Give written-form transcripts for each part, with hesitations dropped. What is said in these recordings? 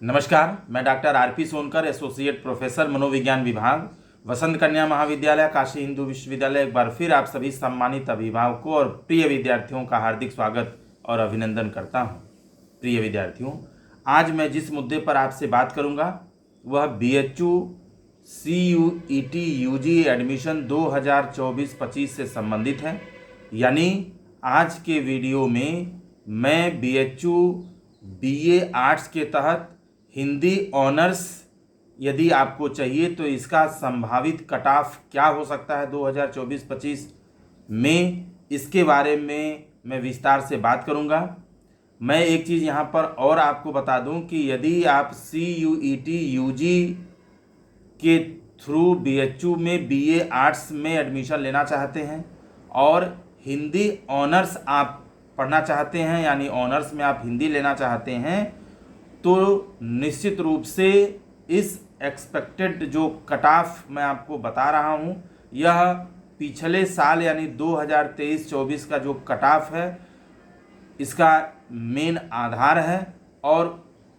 नमस्कार, मैं doctor RP Sonkar, associate professor मनोविज्ञान विभाग, वसंत कन्या महाविद्यालय, काशी हिंदू विश्वविद्यालय। एक बार फिर आप सभी सम्मानित अभिभावकों और प्रिय विद्यार्थियों का हार्दिक स्वागत और अभिनंदन करता हूं। प्रिय विद्यार्थियों, आज मैं जिस मुद्दे पर आपसे बात करूंगा वह BHU CUET UG एडमिशन 2024-25 से संबंधित है। यानी आज के वीडियो में मैं BHU BA आर्ट्स के तहत हिंदी ऑनर्स यदि आपको चाहिए तो इसका संभावित कट ऑफ क्या हो सकता है 2024-25 में, इसके बारे में मैं विस्तार से बात करूंगा। मैं एक चीज़ यहाँ पर और आपको बता दूं कि यदि आप CUET UG के थ्रू BHU में BA आर्ट्स में एडमिशन लेना चाहते हैं और हिंदी ऑनर्स आप पढ़ना चाहते हैं, यानी ऑनर्स में आप हिंदी लेना चाहते हैं, तो निश्चित रूप से इस एक्सपेक्टेड जो कट ऑफ मैं आपको बता रहा हूं, यह पिछले साल यानी 2023-24 का जो कट ऑफ है इसका मेन आधार है और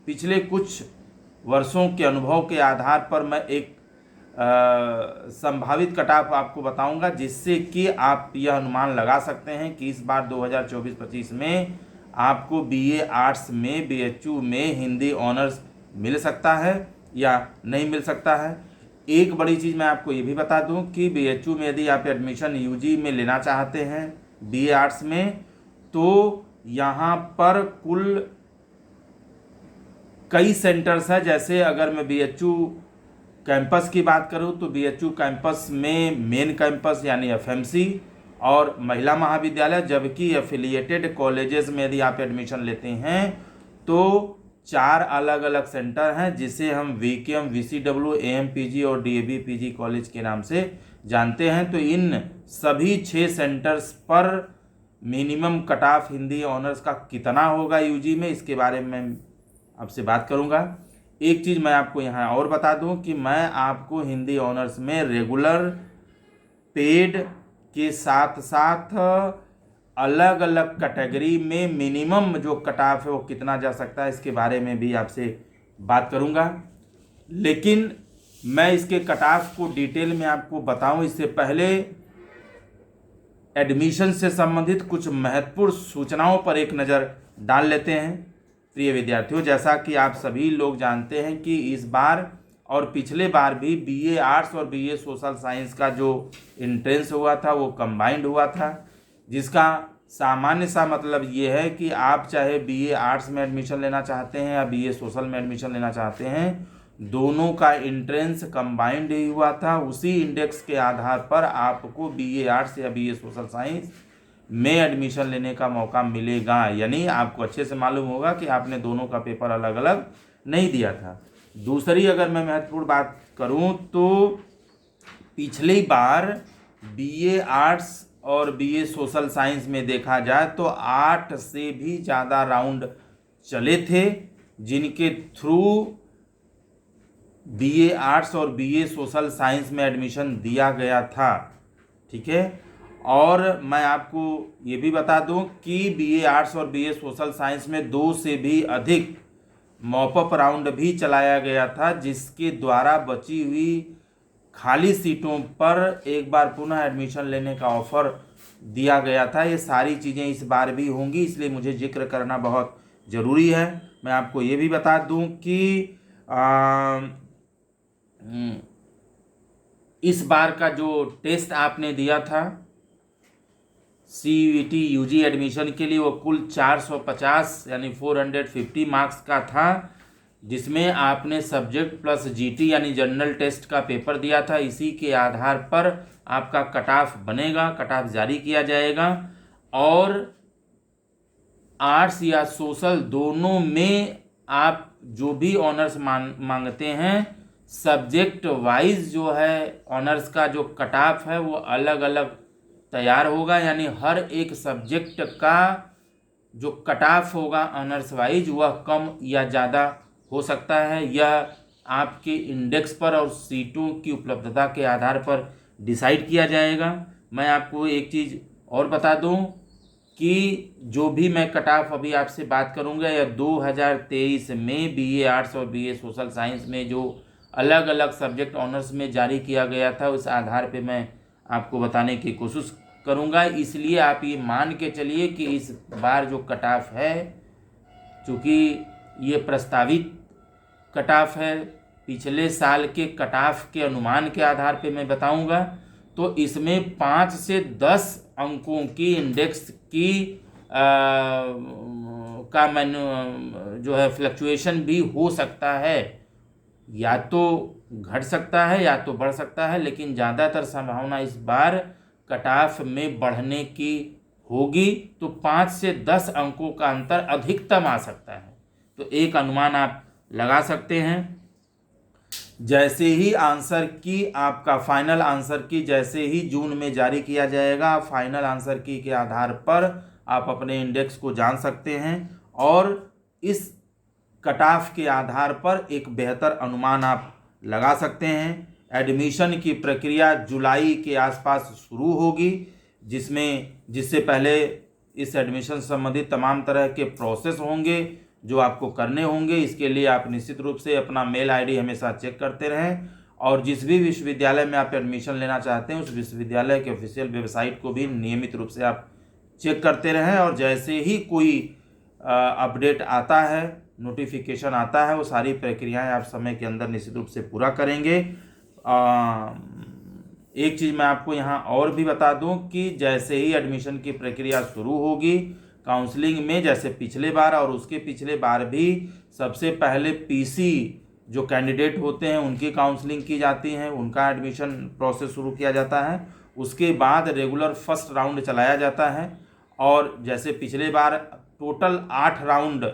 पिछले कुछ वर्षों के अनुभव के आधार पर मैं एक संभावित कट ऑफ आपको बताऊंगा, जिससे कि आप यह अनुमान लगा सकते हैं कि इस बार 2024-25 में आपको BA आर्ट्स में BHU में हिंदी ऑनर्स मिल सकता है या नहीं मिल सकता है। एक बड़ी चीज़ मैं आपको ये भी बता दूं कि BHU में यदि आप एडमिशन UG में लेना चाहते हैं BA आर्ट्स में, तो यहाँ पर कुल कई सेंटर्स हैं। जैसे अगर मैं BHU कैंपस की बात करूँ तो BHU कैंपस में मेन कैंपस यानी FMC और महिला महाविद्यालय, जबकि एफिलिएटेड कॉलेजेस में यदि आप एडमिशन लेते हैं तो 4 अलग अलग सेंटर हैं, जिसे हम VKM, VCW, AMPG और DAB PG कॉलेज के नाम से जानते हैं। तो इन सभी 6 सेंटर्स पर minimum cut off Hindi honours का कितना होगा UG में, इसके बारे में आपसे बात करूंगा। एक चीज़ मैं आपको यहाँ और बता दूं कि मैं आपको हिंदी ऑनर्स में रेगुलर पेड के साथ साथ अलग अलग कैटेगरी में मिनिमम जो कट ऑफ है वो कितना जा सकता है, इसके बारे में भी आपसे बात करूंगा। लेकिन मैं इसके कट ऑफ को डिटेल में आपको बताऊं इससे पहले एडमिशन से संबंधित कुछ महत्वपूर्ण सूचनाओं पर एक नज़र डाल लेते हैं। प्रिय विद्यार्थियों, जैसा कि आप सभी लोग जानते हैं कि इस बार और पिछले बार भी BA आर्ट्स और BA सोशल साइंस का जो एंट्रेंस हुआ था वो कंबाइंड हुआ था, जिसका सामान्य सा मतलब ये है कि आप चाहे BA आर्ट्स में एडमिशन लेना चाहते हैं या BA सोशल में एडमिशन लेना चाहते हैं, दोनों का एंट्रेंस कंबाइंड ही हुआ था। उसी इंडेक्स के आधार पर आपको BA आर्ट्स या BA सोशल साइंस में एडमिशन लेने का मौका मिलेगा। यानी आपको अच्छे से मालूम होगा कि आपने दोनों का पेपर अलग अलग नहीं दिया था। दूसरी अगर मैं महत्वपूर्ण बात करूं तो पिछली बार BA आर्ट्स और BA सोशल साइंस में देखा जाए तो 8 से भी ज़्यादा राउंड चले थे, जिनके थ्रू BA आर्ट्स और BA सोशल साइंस में एडमिशन दिया गया था। ठीक है, और मैं आपको ये भी बता दूं कि BA आर्ट्स और BA सोशल साइंस में 2 से भी अधिक मॉपअप राउंड भी चलाया गया था, जिसके द्वारा बची हुई खाली सीटों पर एक बार पुनः एडमिशन लेने का ऑफर दिया गया था। ये सारी चीज़ें इस बार भी होंगी, इसलिए मुझे जिक्र करना बहुत ज़रूरी है। मैं आपको ये भी बता दूं कि इस बार का जो टेस्ट आपने दिया था CUET UG एडमिशन के लिए वो कुल 450 यानी 450 मार्क्स का था, जिसमें आपने सब्जेक्ट प्लस GT यानी जनरल टेस्ट का पेपर दिया था। इसी के आधार पर आपका कट ऑफ बनेगा, कट ऑफ जारी किया जाएगा और आर्ट्स या सोशल दोनों में आप जो भी ऑनर्स मांगते हैं, सब्जेक्ट वाइज जो है ऑनर्स का जो कट ऑफ है वो अलग अलग तैयार होगा। यानी हर एक सब्जेक्ट का जो कट ऑफ होगा ऑनर्स वाइज वह कम या ज़्यादा हो सकता है। यह आपके इंडेक्स पर और सीटों की उपलब्धता के आधार पर डिसाइड किया जाएगा। मैं आपको एक चीज़ और बता दूं कि जो भी मैं कट ऑफ अभी आपसे बात करूंगा या 2023 में बीए आर्ट्स और बीए सोशल साइंस में जो अलग अलग सब्जेक्ट ऑनर्स में जारी किया गया था, उस आधार पे मैं आपको बताने की कोशिश करूंगा। इसलिए आप ये मान के चलिए कि इस बार जो कट ऑफ है, चूँकि ये प्रस्तावित कट ऑफ है, पिछले साल के कट ऑफ के अनुमान के आधार पे मैं बताऊंगा, तो इसमें 5 से 10 अंकों की इंडेक्स की का जो है फ्लक्चुएशन भी हो सकता है, या तो घट सकता है या तो बढ़ सकता है, लेकिन ज़्यादातर संभावना इस बार कट ऑफ में बढ़ने की होगी। तो 5 से 10 अंकों का अंतर अधिकतम आ सकता है, तो एक अनुमान आप लगा सकते हैं। जैसे ही आंसर की आपका फाइनल आंसर की जैसे ही जून में जारी किया जाएगा, फाइनल आंसर की के आधार पर आप अपने इंडेक्स को जान सकते हैं और इस कट ऑफ के आधार पर एक बेहतर अनुमान आप लगा सकते हैं। एडमिशन की प्रक्रिया जुलाई के आसपास शुरू होगी, जिससे पहले इस एडमिशन संबंधित तमाम तरह के प्रोसेस होंगे जो आपको करने होंगे। इसके लिए आप निश्चित रूप से अपना मेल आईडी हमेशा चेक करते रहें और जिस भी विश्वविद्यालय में आप एडमिशन लेना चाहते हैं उस विश्वविद्यालय के ऑफिशियल वेबसाइट को भी नियमित रूप से आप चेक करते रहें। और जैसे ही कोई अपडेट आता है, नोटिफिकेशन आता है, वो सारी प्रक्रियाएं आप समय के अंदर निश्चित रूप से पूरा करेंगे। एक चीज़ मैं आपको यहाँ और भी बता दूँ कि जैसे ही एडमिशन की प्रक्रिया शुरू होगी, काउंसलिंग में जैसे पिछले बार और उसके पिछले बार भी सबसे पहले पीसी जो कैंडिडेट होते हैं उनकी काउंसलिंग की जाती है, उनका एडमिशन प्रोसेस शुरू किया जाता है। उसके बाद रेगुलर फर्स्ट राउंड चलाया जाता है और जैसे पिछले बार टोटल 8 राउंड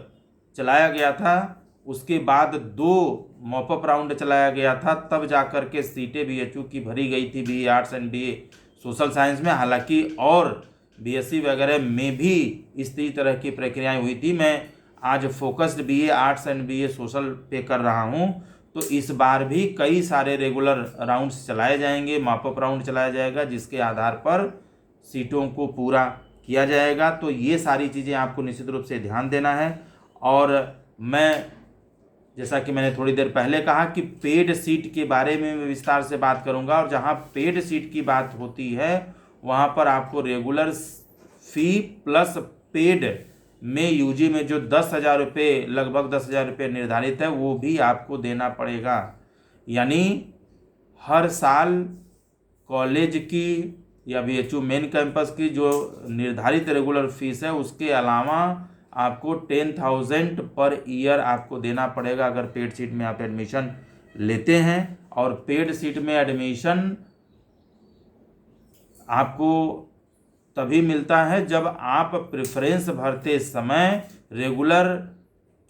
चलाया गया था, उसके बाद 2 मॉपअप राउंड चलाया गया था, तब जाकर के सीटें बीएचयू की भरी गई थी BA arts and BA social science में। हालांकि और बीएससी वगैरह में भी इसी तरह की प्रक्रियाएं हुई थी। मैं आज focused BA arts and BA social पे कर रहा हूं, तो इस बार भी कई सारे रेगुलर राउंड्स चलाए जाएंगे, मॉपअप राउंड चलाया जाएगा, जिसके आधार पर सीटों को पूरा किया जाएगा। तो ये सारी चीज़ें आपको निश्चित रूप से ध्यान देना है। और मैं जैसा कि मैंने थोड़ी देर पहले कहा कि पेड सीट के बारे में मैं विस्तार से बात करूंगा, और जहां पेड सीट की बात होती है वहां पर आपको रेगुलर फी प्लस पेड में यूजी में जो 10,000 रुपये, लगभग 10,000 रुपये निर्धारित है, वो भी आपको देना पड़ेगा। यानी हर साल कॉलेज की या बीएचयू मेन कैंपस की जो निर्धारित रेगुलर फीस है उसके अलावा आपको 10,000 पर ईयर आपको देना पड़ेगा अगर पेड सीट में आप एडमिशन लेते हैं। और पेड सीट में एडमिशन आपको तभी मिलता है जब आप प्रेफरेंस भरते समय रेगुलर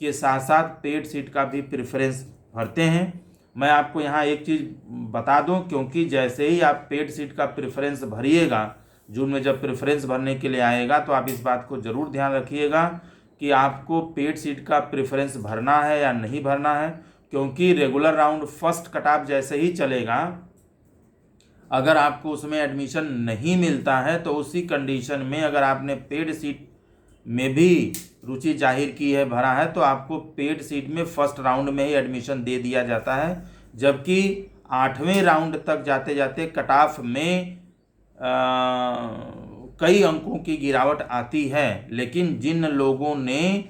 के साथ साथ पेड सीट का भी प्रेफरेंस भरते हैं। मैं आपको यहाँ एक चीज़ बता दूं, क्योंकि जैसे ही आप पेड सीट का प्रेफरेंस भरिएगा, जून में जब प्रेफरेंस भरने के लिए आएगा, तो आप इस बात को ज़रूर ध्यान रखिएगा कि आपको पेड सीट का प्रेफरेंस भरना है या नहीं भरना है। क्योंकि regular round first cut off जैसे ही चलेगा, अगर आपको उसमें एडमिशन नहीं मिलता है तो उसी कंडीशन में अगर आपने पेड सीट में भी रुचि जाहिर की है, भरा है, तो आपको पेड सीट में फर्स्ट राउंड में ही एडमिशन दे दिया जाता है। जबकि 8वें राउंड तक जाते जाते कट ऑफ में कई अंकों की गिरावट आती है। लेकिन जिन लोगों ने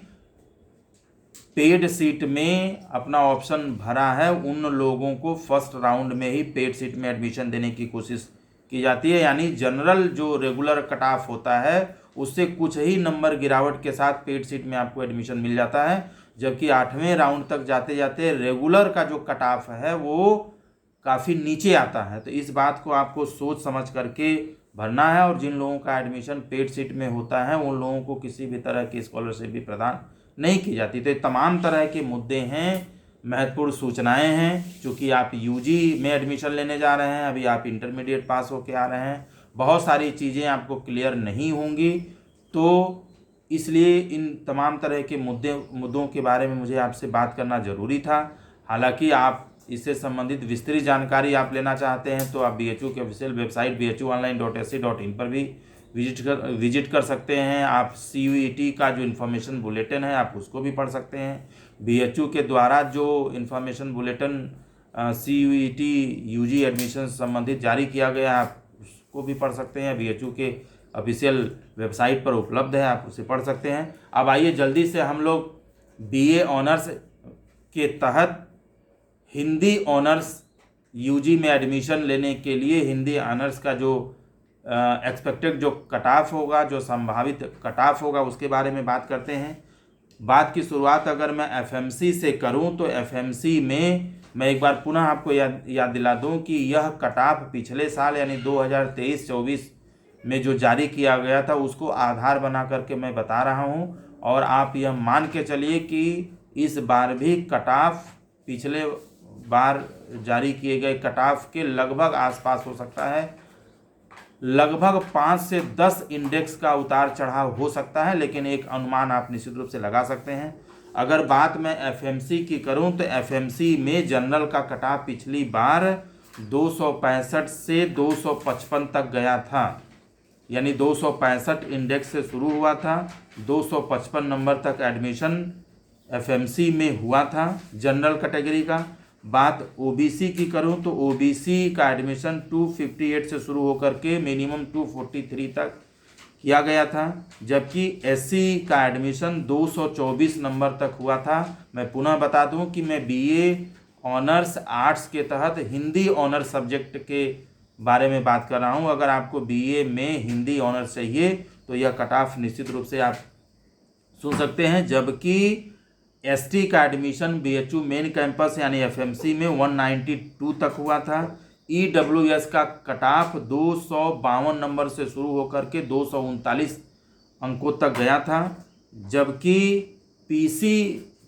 पेड सीट में अपना ऑप्शन भरा है, उन लोगों को फर्स्ट राउंड में ही पेड सीट में एडमिशन देने की कोशिश की जाती है। यानी जनरल जो रेगुलर कट ऑफ होता है उससे कुछ ही नंबर गिरावट के साथ पेड सीट में आपको एडमिशन मिल जाता है। जबकि 8वें राउंड तक जाते जाते रेगुलर का जो कट ऑफ है वो काफ़ी नीचे आता है। तो इस बात को आपको सोच समझ करके भरना है। और जिन लोगों का एडमिशन पेड सीट में होता है उन लोगों को किसी भी तरह की स्कॉलरशिप भी प्रदान नहीं की जाती। तो ये तमाम तरह के मुद्दे हैं, महत्वपूर्ण सूचनाएं हैं। चूँकि आप यूजी में एडमिशन लेने जा रहे हैं, अभी आप इंटरमीडिएट पास होके आ रहे हैं, बहुत सारी चीज़ें आपको क्लियर नहीं होंगी, तो इसलिए इन तमाम तरह के मुद्दों के बारे में मुझे आपसे बात करना ज़रूरी था। हालांकि आप इससे संबंधित विस्तृत जानकारी आप लेना चाहते हैं तो आप बीएचयू के ऑफिशियल वेबसाइट bhuonline.ac.in पर भी विजिट कर सकते हैं। आप CUET का जो इन्फॉर्मेशन बुलेटिन है आप उसको भी पढ़ सकते हैं। BHU के द्वारा जो information bulletin CUET UG admission संबंधित जारी किया गया है आप उसको भी पढ़ सकते हैं। BHU के ऑफिशियल वेबसाइट पर उपलब्ध है, आप उसे पढ़ सकते हैं। अब आइए जल्दी से हम लोग BA ऑनर्स के तहत हिंदी ऑनर्स UG में एडमिशन लेने के लिए हिंदी ऑनर्स का जो एक्सपेक्टेड जो कट ऑफ होगा, जो संभावित कट ऑफ होगा, उसके बारे में बात करते हैं। बात की शुरुआत अगर मैं FMC से करूं तो FMC में मैं एक बार पुनः आपको याद दिला दूं कि यह कट ऑफ पिछले साल यानी 2023-24 में जो जारी किया गया था उसको आधार बना करके मैं बता रहा हूं। और आप यह मान के चलिए कि इस बार भी कट ऑफ पिछले बार जारी किए गए कट ऑफ के लगभग आसपास हो सकता है। लगभग 5 से 10 इंडेक्स का उतार चढ़ाव हो सकता है, लेकिन एक अनुमान आप निश्चित रूप से लगा सकते हैं। अगर बात मैं FMC की करूं तो FMC में जनरल का कट ऑफ पिछली बार 265 से 255 तक गया था, यानी 265 इंडेक्स से शुरू हुआ था, 255 नंबर तक एडमिशन FMC में हुआ था जनरल कैटेगरी का। बात OBC की करूं तो OBC का एडमिशन 258 से शुरू होकर के मिनिमम 243 तक किया गया था, जबकि SC का एडमिशन 224 नंबर तक हुआ था। मैं पुनः बता दूं कि मैं BA ऑनर्स आर्ट्स के तहत हिंदी ऑनर्स सब्जेक्ट के बारे में बात कर रहा हूं। अगर आपको BA में हिंदी ऑनर्स चाहिए तो यह कट ऑफ निश्चित रूप से आप सुन सकते हैं। जबकि ST का एडमिशन BHU मेन कैंपस यानी FMC में 192 तक हुआ था। EWS का कट ऑफ 252 नंबर से शुरू होकर के 239 अंकों तक गया था, जबकि PC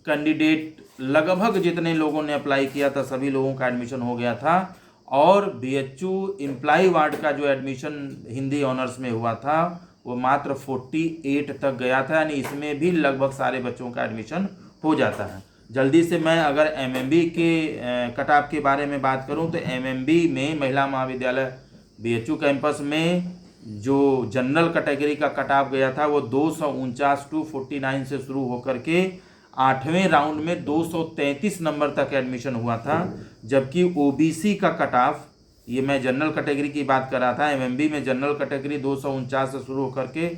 कैंडिडेट लगभग जितने लोगों ने अप्लाई किया था सभी लोगों का एडमिशन हो गया था। और BHU एम्प्लॉय वार्ड का जो एडमिशन हिंदी ऑनर्स में हुआ था वो मात्र 48 तक गया था, यानी इसमें भी लगभग सारे बच्चों का एडमिशन हो जाता है। जल्दी से मैं अगर MMB के कट ऑफ के बारे में बात करूं तो MMB में महिला महाविद्यालय BHU कैंपस में जो जनरल कैटेगरी का कट ऑफ गया था वो 249 से शुरू होकर के 8वें राउंड में 233 नंबर तक एडमिशन हुआ था। जबकि OBC का कट ऑफ, ये मैं जनरल कैटेगरी की बात कर रहा था, MMB में जनरल कैटेगरी 249 से शुरू होकर के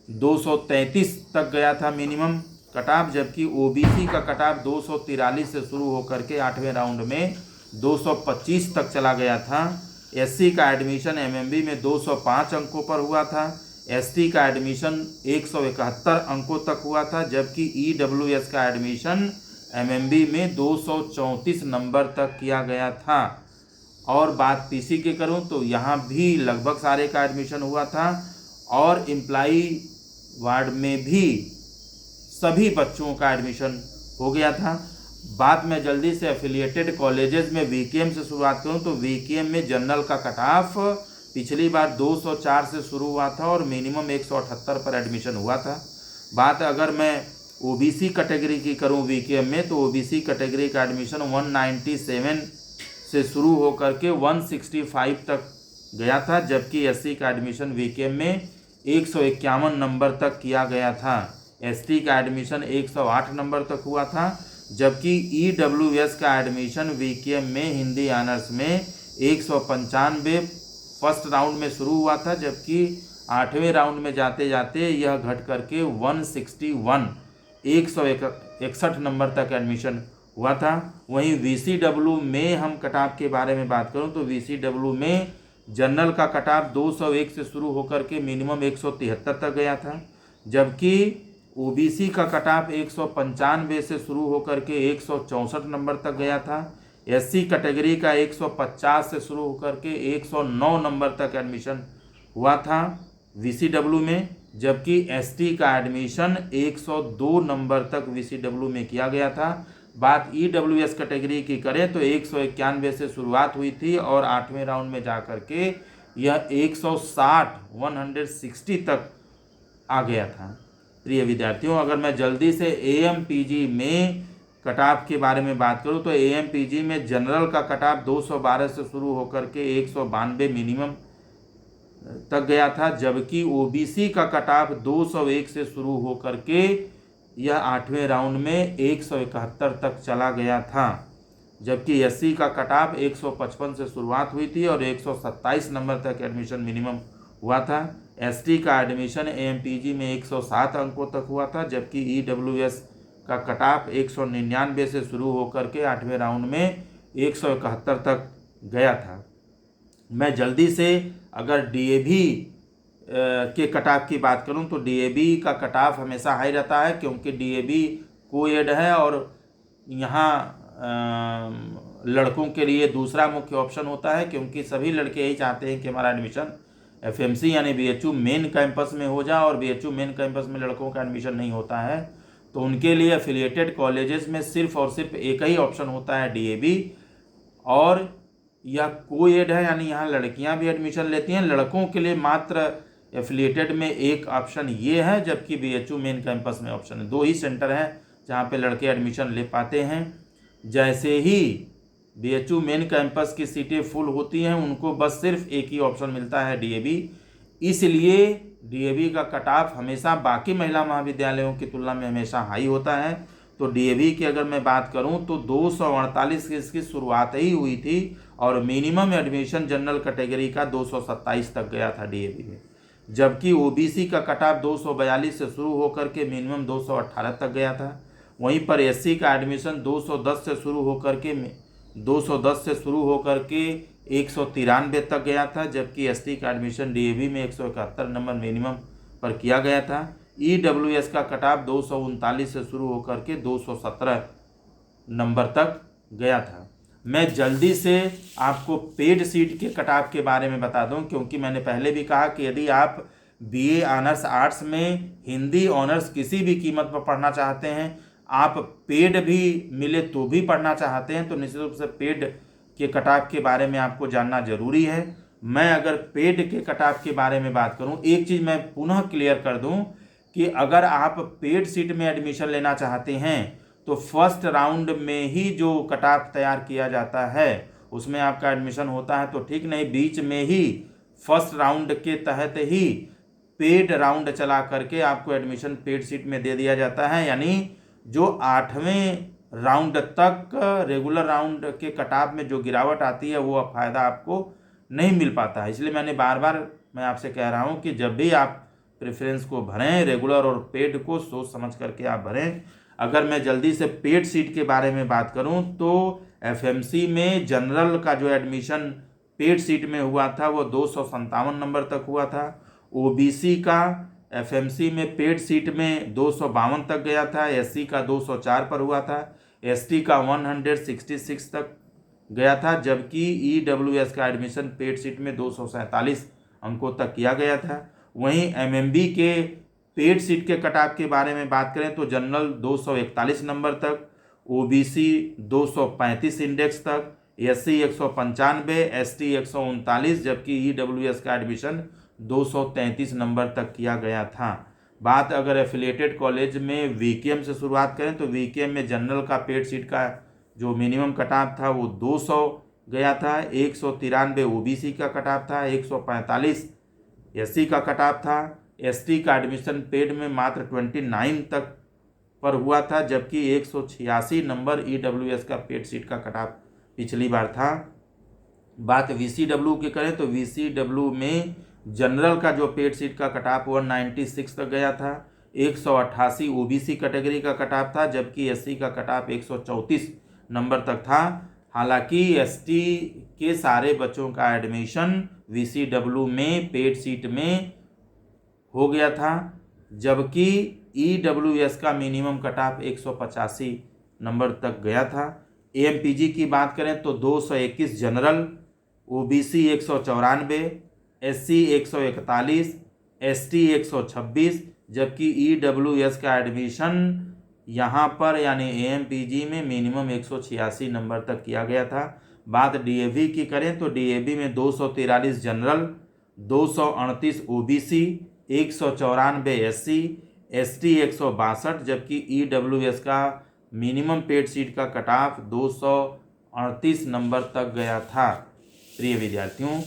233 तक गया था मिनिमम कट ऑफ, जबकि OBC का कट ऑफ 243 से शुरू होकर के 8वें राउंड में 225 तक चला गया था। SC का एडमिशन MMB में 205 अंकों पर हुआ था। ST का एडमिशन 171 अंकों तक हुआ था, जबकि EWS का एडमिशन MMB में 234 नंबर तक किया गया था। और बात PC की करूं तो यहाँ भी लगभग सारे का एडमिशन हुआ था और एम्प्लॉई वार्ड में भी सभी बच्चों का एडमिशन हो गया था। बात मैं जल्दी से एफिलिएटेड कॉलेजेस में VKM से शुरुआत करूं तो VKM में जनरल का कट ऑफ पिछली बार 204 से शुरू हुआ था और मिनिमम 178 पर एडमिशन हुआ था। बात अगर मैं OBC कैटेगरी की करूं VKM में तो OBC कैटेगरी का एडमिशन 197 से शुरू होकर के 165 तक गया था, जबकि SC का एडमिशन VKM में 151 नंबर तक किया गया था। ST का एडमिशन 108 नंबर तक हुआ था, जबकि EWS का एडमिशन VKM में हिंदी ऑनर्स में 195 फर्स्ट राउंड में शुरू हुआ था, जबकि 8वें राउंड में जाते जाते यह घट करके 161 नंबर तक एडमिशन हुआ था। वहीं VCW में हम कट ऑफ के बारे में बात करूं तो VCW में जनरल का कट ऑफ 201 से शुरू होकर के मिनिमम 173 तक गया था, जबकि OBC का कट ऑफ 195 से शुरू होकर के 164 नंबर तक गया था। SC कैटेगरी का 150 से शुरू होकर के 109 नंबर तक एडमिशन हुआ था VCW में, जबकि ST का एडमिशन 102 नंबर तक VCW में किया गया था। बात EWS कैटेगरी की करें तो 191 से शुरुआत हुई थी और 8वें राउंड में जा कर के यह 160 तक आ गया था। प्रिय विद्यार्थियों, अगर मैं जल्दी से AMPG में कट ऑफ के बारे में बात करूं तो AMPG में जनरल का कट ऑफ 212 से शुरू होकर के 192 मिनिमम तक गया था, जबकि ओबीसी का कट ऑफ 201 से शुरू होकर के यह 8वें राउंड में 171 तक चला गया था। जबकि एससी का कट ऑफ 155 से शुरुआत हुई थी और 127 नंबर तक एडमिशन मिनिमम हुआ था। एसटी का एडमिशन एएमपीजी में 107 अंकों तक हुआ था, जबकि ईडब्ल्यूएस का कट ऑफ 199 से शुरू होकर के 8वें राउंड में 171 तक गया था। मैं जल्दी से अगर डीएवी के कट ऑफ की बात करूं तो डीएवी का कट ऑफ हमेशा हाई रहता है, क्योंकि डीएवी कोएड है और यहाँ लड़कों के लिए दूसरा मुख्य ऑप्शन होता है, क्योंकि सभी लड़के यही चाहते हैं कि हमारा एडमिशन एफएमसी यानी बीएचयू मेन कैंपस में हो जाए, और बीएचयू मेन कैंपस में लड़कों का एडमिशन नहीं होता है, तो उनके लिए एफिलिएटेड कॉलेजेस में सिर्फ और सिर्फ एक ही ऑप्शन होता है डीएवी, और यह कोएड है यानी यहाँ लड़कियाँ भी एडमिशन लेती हैं। लड़कों के लिए मात्र एफिलिएटेड में एक ऑप्शन ये है, जबकि बीएचयू मेन कैंपस में ऑप्शन है। 2 ही सेंटर हैं जहाँ पे लड़के एडमिशन ले पाते हैं। जैसे ही बीएचयू मेन कैंपस की सीटें फुल होती हैं, उनको बस सिर्फ एक ही ऑप्शन मिलता है डीएवी, इसलिए डीएवी का कट ऑफ हमेशा बाकी महिला महाविद्यालयों की तुलना में हमेशा हाई होता है। तो डीएवी की अगर मैं बात करूं तो 248 की इसकी शुरुआत ही हुई थी और मिनिमम एडमिशन जनरल कैटेगरी का 227 तक गया था डीएवी में, जबकि ओबीसी का कट ऑफ 242 से शुरू होकर के मिनिमम 218 तक गया था। वहीं पर एससी का एडमिशन 210 से शुरू होकर के 193 तक गया था, जबकि एसटी का एडमिशन डीएवी में 171 नंबर मिनिमम पर किया गया था। ईडब्ल्यूएस का कट ऑफ 239 से शुरू होकर के 217 नंबर तक गया था। मैं जल्दी से आपको पेड सीट के कट ऑफ के बारे में बता दूं, क्योंकि मैंने पहले भी कहा कि यदि आप बीए ऑनर्स आर्ट्स में हिंदी ऑनर्स किसी भी कीमत पर पढ़ना चाहते हैं, आप पेड भी मिले तो भी पढ़ना चाहते हैं, तो निश्चित रूप से पेड के कट ऑफ के बारे में आपको जानना जरूरी है। मैं अगर पेड के कट ऑफ के बारे में बात करूं, एक चीज़ मैं पुनः क्लियर कर दूं कि अगर आप पेड सीट में एडमिशन लेना चाहते हैं तो फर्स्ट राउंड में ही जो कट ऑफ तैयार किया जाता है उसमें आपका एडमिशन होता है तो ठीक नहीं, बीच में ही फर्स्ट राउंड के तहत ही पेड राउंड चला करके आपको एडमिशन पेड सीट में दे दिया जाता है। यानी जो 8वें राउंड तक रेगुलर राउंड के कट ऑफ में जो गिरावट आती है वो फ़ायदा आपको नहीं मिल पाता है। इसलिए मैं आपसे कह रहा हूँ कि जब भी आप प्रेफरेंस को भरें, रेगुलर और पेड को सोच समझ करके आप भरें। अगर मैं जल्दी से पेड सीट के बारे में बात करूं तो एफएमसी में जनरल का जो एडमिशन पेड सीट में हुआ था वो 257 नंबर तक हुआ था। ओबीसी का एफएमसी में पेड सीट में 252 तक गया था, एससी का 204 पर हुआ था, एसटी का 166 तक गया था, जबकि ईडब्ल्यूएस का एडमिशन पेड सीट में 247 अंकों तक किया गया था। वहीं एमएमबी के पेड सीट के कट ऑफ के बारे में बात करें तो जनरल 241 नंबर तक, ओबीसी 235 इंडेक्स तक, एससी 195, एसटी 139, जबकि ईडब्ल्यूएस का एडमिशन 233 नंबर तक किया गया था। बात अगर एफिलिएटेड कॉलेज में वीकेएम से शुरुआत करें तो वीकेएम में जनरल का पेड सीट का जो मिनिमम कट ऑफ था वो 200 गया था, 193 ओबीसी का कट ऑफ था, 145 एससी का कट ऑफ था। एसटी का एडमिशन पेड में मात्र 29 तक पर हुआ था, जबकि 186 नंबर ईडब्ल्यूएस का पेड सीट का कट ऑफ पिछली बार था। बात वीसीडब्ल्यू की करें तो वीसीडब्ल्यू में जनरल का जो पेड सीट का कट ऑफ 196 तक गया था, 188 ओबीसी कैटेगरी का कट ऑफ था, जबकि एससी का कट ऑफ 134 नंबर तक था। हालांकि एसटी के सारे बच्चों का एडमिशन वीसीडब्ल्यू में पेड सीट में हो गया था, जबकि ईडब्ल्यूएस का मिनिमम कट ऑफ 185 नंबर तक गया था। एएमपीजी की बात करें तो 221 जनरल, ओबीसी 194, एससी 141, एसटी 126, जबकि ईडब्ल्यूएस का एडमिशन यहाँ पर यानी एएमपीजी में मिनिमम 186 नंबर तक किया गया था। बात डीएवी की करें तो डीएवी में 243 जनरल, 238 ओबीसी, 194 एससी, एसटी 162, जबकि ईडब्ल्यूएस का मिनिमम पेड सीट का कट ऑफ 238 नंबर तक गया था। प्रिय विद्यार्थियों,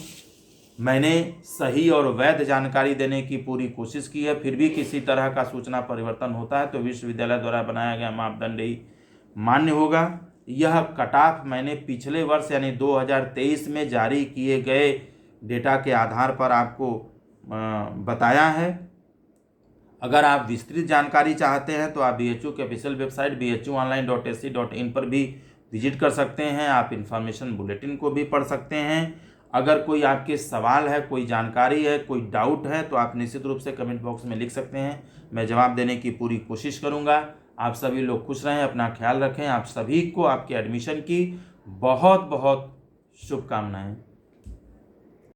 मैंने सही और वैध जानकारी देने की पूरी कोशिश की है, फिर भी किसी तरह का सूचना परिवर्तन होता है तो विश्वविद्यालय द्वारा बनाया गया मापदंड ही मान्य होगा। यह कट ऑफ मैंने पिछले वर्ष यानी 2023 में जारी किए गए डेटा के आधार पर आपको बताया है। अगर आप विस्तृत जानकारी चाहते हैं तो आप BHU के ऑफिशियल वेबसाइट bhuonline.ac.in पर भी विजिट कर सकते हैं। आप इन्फॉर्मेशन बुलेटिन को भी पढ़ सकते हैं। अगर कोई आपके सवाल है, कोई जानकारी है, कोई डाउट है तो आप निश्चित रूप से कमेंट बॉक्स में लिख सकते हैं, मैं जवाब देने की पूरी कोशिश करूंगा। आप सभी लोग खुश रहें, अपना ख्याल रखें। आप सभी को आपके एडमिशन की बहुत बहुत शुभकामनाएं।